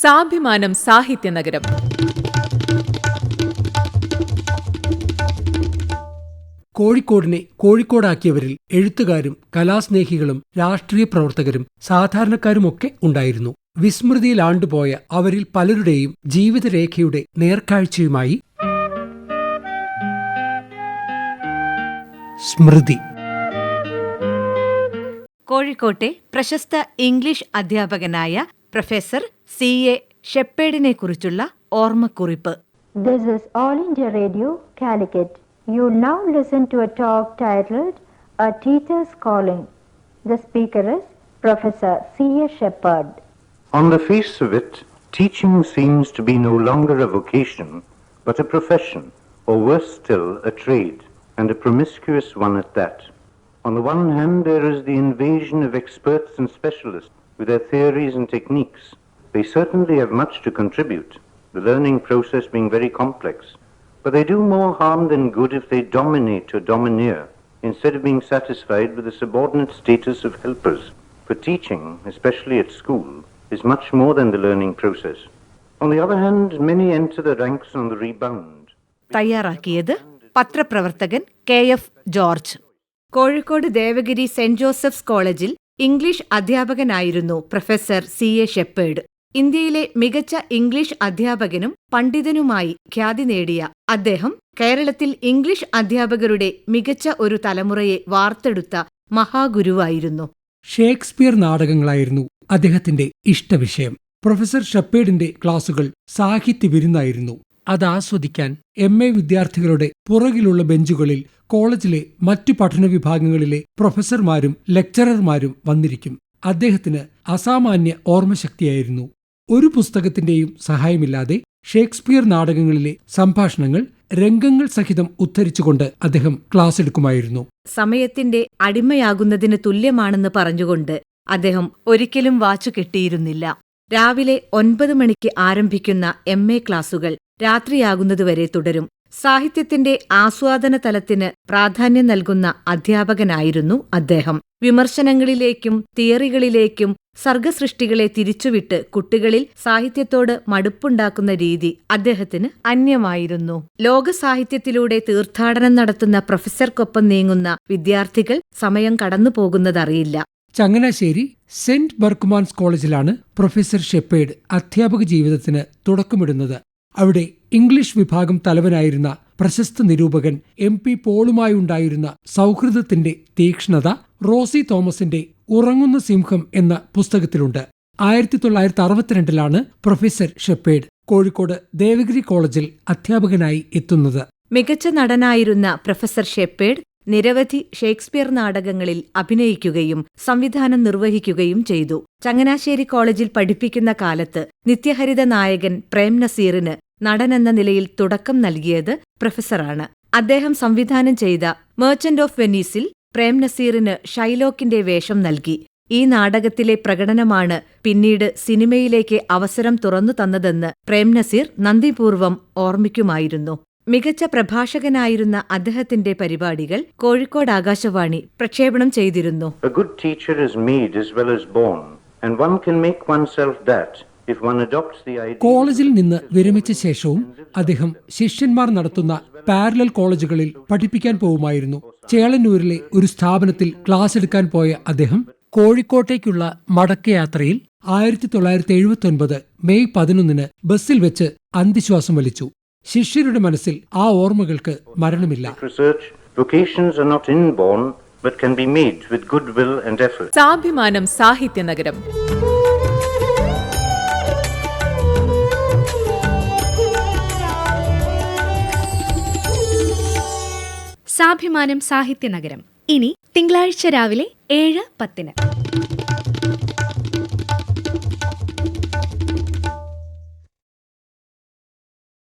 സാഭിമാനം സാഹിത്യനഗരം. കോഴിക്കോടിനെ കോഴിക്കോടാക്കിയവരിൽ എഴുത്തുകാരും കലാസ്നേഹികളും രാഷ്ട്രീയ പ്രവർത്തകരും സാധാരണക്കാരുമൊക്കെ ഉണ്ടായിരുന്നു. വിസ്മൃതിയിലാണ്ടുപോയ അവരിൽ പലരുടെയും ജീവിതരേഖയുടെ നേർക്കാഴ്ചയുമായി സ്മൃതി. കോഴിക്കോട്ടെ പ്രശസ്ത ഇംഗ്ലീഷ് അധ്യാപകനായ പ്രൊഫസർ C.A. ഷെപ്പേഡിനെ കുറിച്ചുള്ള ഓർമ്മക്കുറിപ്പ്. This is All India Radio, Calicut. You now listen to a talk titled A Teacher's Calling. The speaker is Professor C.A. Shepherd. On the face of it, teaching seems to be no longer a vocation, but a profession, or worse still, a trade, and a promiscuous one at that. On the one hand, there is the invasion of experts and specialists with their theories and techniques. They certainly have much to contribute, the learning process being very complex, but they do more harm than good if they dominate or domineer, instead of being satisfied with the subordinate status of helpers. For teaching, especially at school, is much more than the learning process. On the other hand, many enter the ranks on the rebound. തയ്യാറാക്കിയത് പത്രപ്രവർത്തകൻ KF George. Kozhikode Devagiri saint Joseph's കോളേജിൽ English അധ്യാപകനായിരുന്നു professor C.A. Shepherd. ഇന്ത്യയിലെ മികച്ച English അധ്യാപകനും പണ്ഡിതനുമായി ഖ്യാതി നേടിയ അദ്ദേഹം കേരളത്തിൽ English അധ്യാപകരുടെ മികച്ച ഒരു തലമുറയെ വാർത്തെടുത്ത മഹാഗുരുവായിരുന്നു. ഷേക്സ്പിയർ നാടകങ്ങളായിരുന്നു അദ്ദേഹത്തിന്റെ ഇഷ്ടവിഷയം. പ്രൊഫസർ ഷെപ്പേഡിന്റെ ക്ലാസുകൾ സാഹിത്യ വിരുന്നായിരുന്നു. അതാസ്വദിക്കാൻ MA വിദ്യാർത്ഥികളുടെ പുറകിലുള്ള ബെഞ്ചുകളിൽ കോളേജിലെ മറ്റു പഠന വിഭാഗങ്ങളിലെ പ്രൊഫസർമാരും ലെക്ചറർമാരും വന്നിരിക്കും. അദ്ദേഹത്തിന് അസാമാന്യ ഓർമ്മശക്തിയായിരുന്നു. ഒരു പുസ്തകത്തിന്റെയും സഹായമില്ലാതെ ഷേക്സ്പിയർ നാടകങ്ങളിലെ സംഭാഷണങ്ങൾ രംഗങ്ങൾ സഹിതം ഉദ്ധരിച്ചുകൊണ്ട് അദ്ദേഹം ക്ലാസ് എടുക്കുമായിരുന്നു. സമയത്തിന്റെ അടിമയാകുന്നതിന് തുല്യമാണെന്ന് പറഞ്ഞുകൊണ്ട് അദ്ദേഹം ഒരിക്കലും വാച്ചു കെട്ടിയിരുന്നില്ല. രാവിലെ 9 മണിക്ക് ആരംഭിക്കുന്ന MA ക്ലാസുകൾ രാത്രിയാകുന്നതുവരെ തുടരും. സാഹിത്യത്തിന്റെ ആസ്വാദന തലത്തിന് പ്രാധാന്യം നൽകുന്ന അധ്യാപകനായിരുന്നു അദ്ദേഹം. വിമർശനങ്ങളിലേക്കും തിയറികളിലേക്കും സർഗസൃഷ്ടികളെ തിരിച്ചുവിട്ട് കുട്ടികളിൽ സാഹിത്യത്തോട് മടുപ്പുണ്ടാക്കുന്ന രീതി അദ്ദേഹത്തിന് അന്യമായിരുന്നു. ലോകസാഹിത്യത്തിലൂടെ തീർത്ഥാടനം നടത്തുന്ന പ്രൊഫസർക്കൊപ്പം നീങ്ങുന്ന വിദ്യാർത്ഥികൾ സമയം കടന്നുപോകുന്നതറിയില്ല. ചങ്ങനാശ്ശേരി സെന്റ് ബർക്കുമാൻസ് കോളേജിലാണ് പ്രൊഫസർ ഷെപ്പേഡ് അധ്യാപക ജീവിതത്തിന് തുടക്കമിടുന്നത്. അവിടെ ഇംഗ്ലീഷ് വിഭാഗം തലവനായിരുന്ന പ്രശസ്ത നിരൂപകൻ MP പോളുമായുണ്ടായിരുന്ന സൗഹൃദത്തിന്റെ തീക്ഷ്ണത റോസി തോമസിന്റെ ഉറങ്ങുന്ന സിംഹം എന്ന പുസ്തകത്തിലുണ്ട്. 1962 പ്രൊഫസർ ഷെപ്പേഡ് കോഴിക്കോട് ദേവഗിരി കോളേജിൽ അധ്യാപകനായി എത്തുന്നത്. മികച്ച നടനായിരുന്ന പ്രൊഫസർ ഷെപ്പേഡ് നിരവധി ഷേക്സ്പിയർ നാടകങ്ങളിൽ അഭിനയിക്കുകയും സംവിധാനം നിർവഹിക്കുകയും ചെയ്തു. ചങ്ങനാശ്ശേരി കോളേജിൽ പഠിപ്പിക്കുന്ന കാലത്ത് നിത്യഹരിത നായകൻ പ്രേം നസീറിന് നടനെന്ന നിലയിൽ തുടക്കം നൽകിയത് പ്രൊഫസറാണ്. അദ്ദേഹം സംവിധാനം ചെയ്ത മെർച്ചന്റ് ഓഫ് വെനീസിൽ പ്രേം നസീറിന് ഷൈലോക്കിന്റെ വേഷം നൽകി. ഈ നാടകത്തിലെ പ്രകടനമാണ് പിന്നീട് സിനിമയിലേക്ക് അവസരം തുറന്നു തന്നതെന്ന് പ്രേം നസീർ നന്ദിപൂർവ്വം ഓർമ്മിക്കുമായിരുന്നു. മികച്ച പ്രഭാഷകനായിരുന്ന അദ്ദേഹത്തിന്റെ പരിപാടികൾ കോഴിക്കോട് ആകാശവാണി പ്രക്ഷേപണം ചെയ്തിരുന്നു. A good teacher is made as well as born, and one can make oneself that if one adopts the idea. കോളേജിൽ നിന്ന് വിരമിച്ച ശേഷവും അദ്ദേഹം ശിഷ്യന്മാർ നടത്തുന്ന പാരലൽ കോളേജുകളിൽ പഠിപ്പിക്കാൻ പോവുമായിരുന്നു. ചേളന്നൂരിലെ ഒരു സ്ഥാപനത്തിൽ ക്ലാസ് എടുക്കാൻ പോയ അദ്ദേഹം കോഴിക്കോട്ടേക്കുള്ള മടക്കയാത്രയിൽ 1979 മെയ് 11 ബസ്സിൽ വെച്ച് അന്ത്യശ്വാസം വലിച്ചു. ശിഷ്യരുടെ മനസ്സിൽ ആ ഓർമ്മകൾക്ക് മരണമില്ല. Vocations are not inborn, but can be made with good will and effort. സാഭിമാനം സാഹിത്യനഗരം. സാഭിമാനം സാഹിത്യനഗരം ഇനി തിങ്കളാഴ്ച രാവിലെ 7:10.